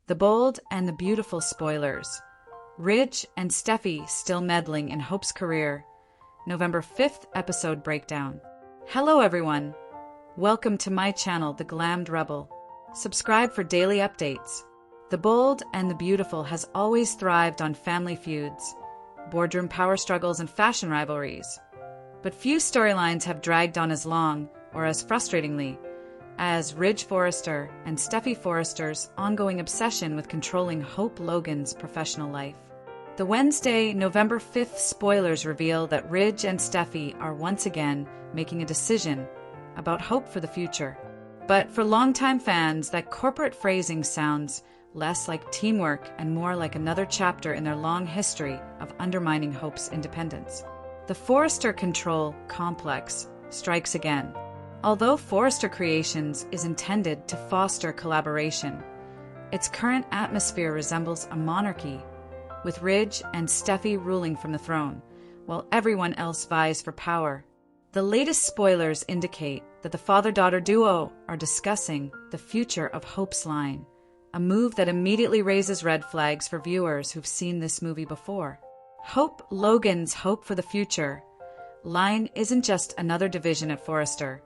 The bold and the beautiful spoilers. Ridge and Steffy still meddling in Hope's career. November 5th episode breakdown. Hello everyone. Welcome to my channel, The Glammed Rebel. Subscribe for daily updates. The bold and the beautiful has always thrived on family feuds, boardroom power struggles, and fashion rivalries. But few storylines have dragged on as long, or as frustratingly, as Ridge Forrester and Steffy Forrester's ongoing obsession with controlling Hope Logan's professional life. The Wednesday, November 5th spoilers reveal that Ridge and Steffy are once again making a decision about hope for the future. But for longtime fans, that corporate phrasing sounds less like teamwork and more like another chapter in their long history of undermining Hope's independence. The Forrester control complex strikes again. Although Forrester Creations is intended to foster collaboration, its current atmosphere resembles a monarchy, with Ridge and Steffy ruling from the throne, while everyone else vies for power. The latest spoilers indicate that the father-daughter duo are discussing the future of Hope's line, a move that immediately raises red flags for viewers who've seen this movie before. Hope Logan's Hope for the Future line isn't just another division at Forrester.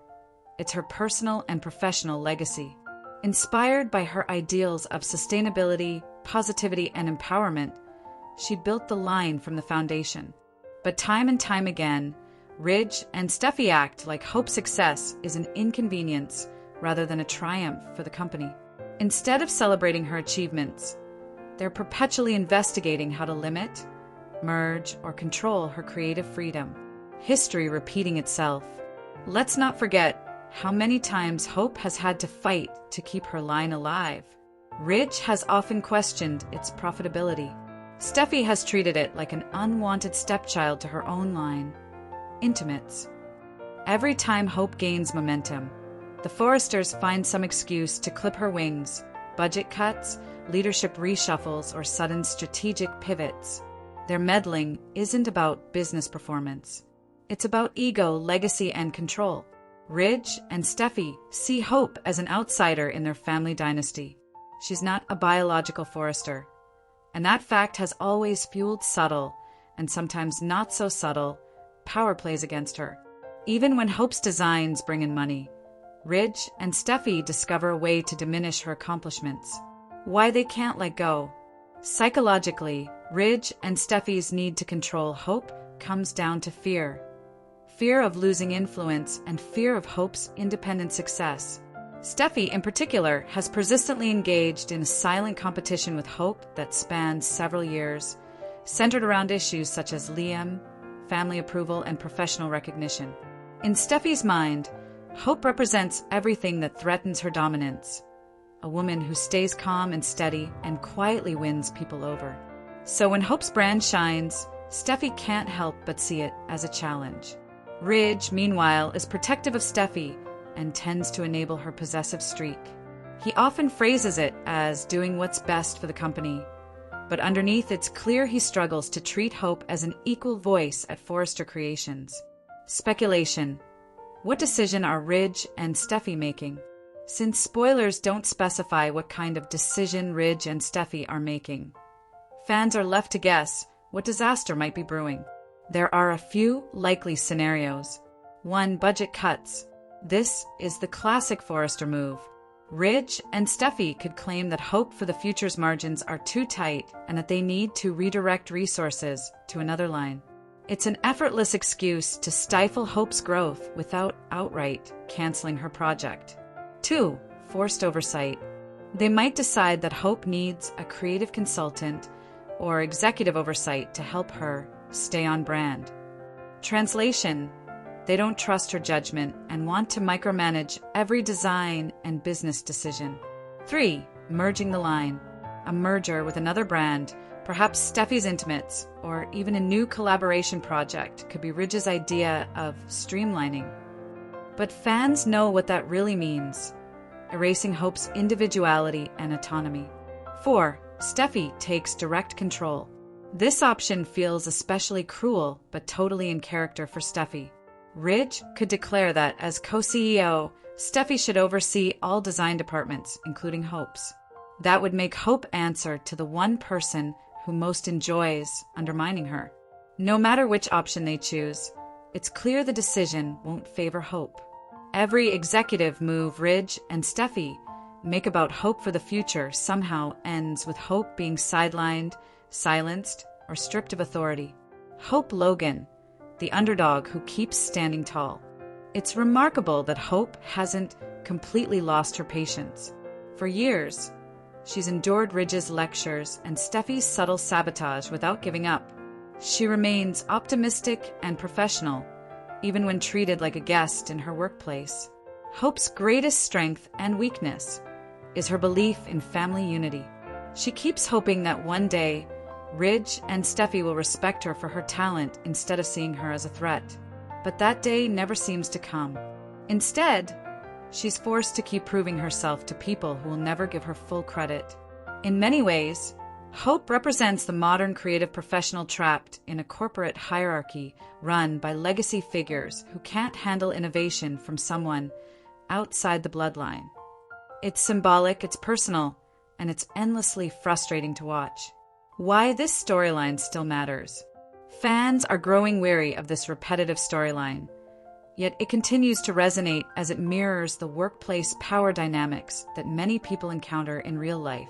It's her personal and professional legacy. Inspired by her ideals of sustainability, positivity, and empowerment, she built the line from the foundation. But time and time again, Ridge and Steffy act like Hope's success is an inconvenience rather than a triumph for the company. Instead of celebrating her achievements, they're perpetually investigating how to limit, merge, or control her creative freedom. History repeating itself. Let's not forget how many times Hope has had to fight to keep her line alive. Ridge has often questioned its profitability. Steffy has treated it like an unwanted stepchild to her own line, Intimates. Every time Hope gains momentum, the Forresters find some excuse to clip her wings: budget cuts, leadership reshuffles, or sudden strategic pivots. Their meddling isn't about business performance. It's about ego, legacy, and control. Ridge and Steffy see Hope as an outsider in their family dynasty. She's not a biological Forrester, and that fact has always fueled subtle, and sometimes not so subtle, power plays against her. Even when Hope's designs bring in money, Ridge and Steffy discover a way to diminish her accomplishments. Why they can't let go. Psychologically, Ridge and Steffy's need to control Hope comes down to fear. Fear of losing influence and fear of Hope's independent success. Steffy, in particular, has persistently engaged in a silent competition with Hope that spans several years, centered around issues such as Liam, family approval, and professional recognition. In Steffy's mind, Hope represents everything that threatens her dominance, a woman who stays calm and steady and quietly wins people over. So when Hope's brand shines, Steffy can't help but see it as a challenge. Ridge, meanwhile, is protective of Steffy and tends to enable her possessive streak. He often phrases it as doing what's best for the company, but underneath it's clear he struggles to treat Hope as an equal voice at Forrester Creations. Speculation. What decision are Ridge and Steffy making? Since spoilers don't specify what kind of decision Ridge and Steffy are making, fans are left to guess what disaster might be brewing. There are a few likely scenarios. 1. Budget cuts. This is the classic Forrester move. Ridge and Steffy could claim that Hope for the Future's margins are too tight and that they need to redirect resources to another line. It's an effortless excuse to stifle Hope's growth without outright canceling her project. 2. Forced oversight. They might decide that Hope needs a creative consultant or executive oversight to help her stay on brand. Translation. They don't trust her judgment and want to micromanage every design and business decision. 3. Merging the line. A merger with another brand, perhaps Steffy's Intimates, or even a new collaboration project could be Ridge's idea of streamlining. But fans know what that really means: erasing Hope's individuality and autonomy. 4. Steffy takes direct control. This option feels especially cruel, but totally in character for Steffy. Ridge could declare that, as co-CEO, Steffy should oversee all design departments, including Hope's. That would make Hope answer to the one person who most enjoys undermining her. No matter which option they choose, it's clear the decision won't favor Hope. Every executive move Ridge and Steffy make about Hope for the future somehow ends with Hope being sidelined, silenced, or stripped of authority. Hope Logan, the underdog who keeps standing tall. It's remarkable that Hope hasn't completely lost her patience. For years, she's endured Ridge's lectures and Steffy's subtle sabotage without giving up. She remains optimistic and professional, even when treated like a guest in her workplace. Hope's greatest strength and weakness is her belief in family unity. She keeps hoping that one day, Ridge and Steffy will respect her for her talent instead of seeing her as a threat. But that day never seems to come. Instead, she's forced to keep proving herself to people who will never give her full credit. In many ways, Hope represents the modern creative professional trapped in a corporate hierarchy run by legacy figures who can't handle innovation from someone outside the bloodline. It's symbolic, it's personal, and it's endlessly frustrating to watch. Why this storyline still matters. Fans are growing weary of this repetitive storyline, yet it continues to resonate as it mirrors the workplace power dynamics that many people encounter in real life.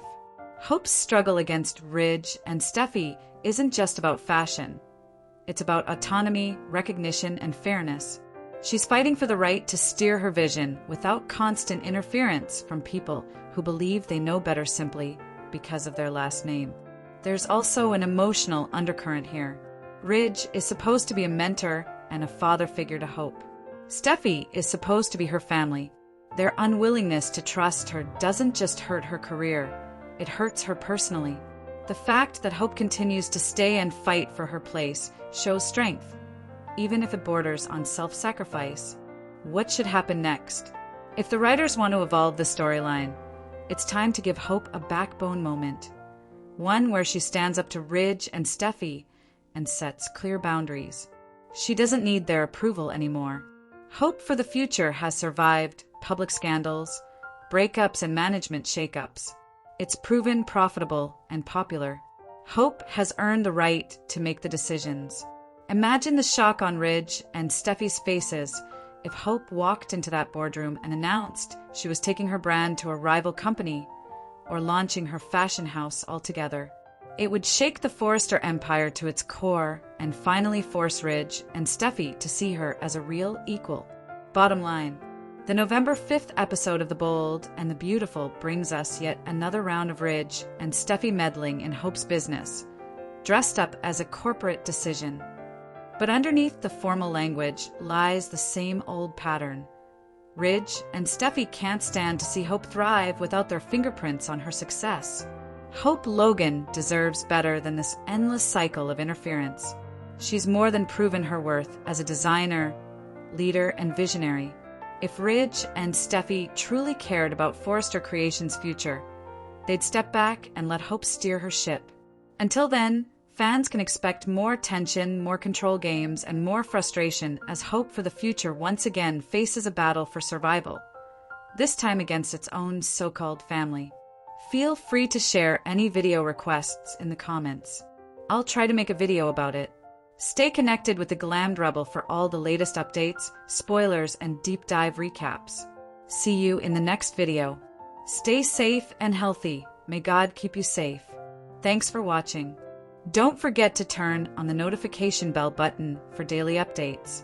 Hope's struggle against Ridge and Steffy isn't just about fashion. It's about autonomy, recognition, and fairness. She's fighting for the right to steer her vision without constant interference from people who believe they know better simply because of their last name. There's also an emotional undercurrent here. Ridge is supposed to be a mentor and a father figure to Hope. Steffy is supposed to be her family. Their unwillingness to trust her doesn't just hurt her career, it hurts her personally. The fact that Hope continues to stay and fight for her place shows strength, even if it borders on self-sacrifice. What should happen next? If the writers want to evolve the storyline, it's time to give Hope a backbone moment. One where she stands up to Ridge and Steffy and sets clear boundaries. She doesn't need their approval anymore. Hope for the future has survived public scandals, breakups, and management shakeups. It's proven profitable and popular. Hope has earned the right to make the decisions. Imagine the shock on Ridge and Steffy's faces if Hope walked into that boardroom and announced she was taking her brand to a rival company or launching her fashion house altogether. It would shake the Forrester empire to its core and finally force Ridge and Steffy to see her as a real equal. Bottom line, the November 5th episode of The Bold and the Beautiful brings us yet another round of Ridge and Steffy meddling in Hope's business, dressed up as a corporate decision. But underneath the formal language lies the same old pattern. Ridge and Steffy can't stand to see Hope thrive without their fingerprints on her success. Hope Logan deserves better than this endless cycle of interference. She's more than proven her worth as a designer, leader, and visionary. If Ridge and Steffy truly cared about Forrester Creations' future, they'd step back and let Hope steer her ship. Until then, fans can expect more tension, more control games, and more frustration as Hope for the future once again faces a battle for survival, this time against its own so-called family. Feel free to share any video requests in the comments. I'll try to make a video about it. Stay connected with the Glammed Rebel for all the latest updates, spoilers, and deep dive recaps. See you in the next video. Stay safe and healthy. May God keep you safe. Thanks for watching. Don't forget to turn on the notification bell button for daily updates.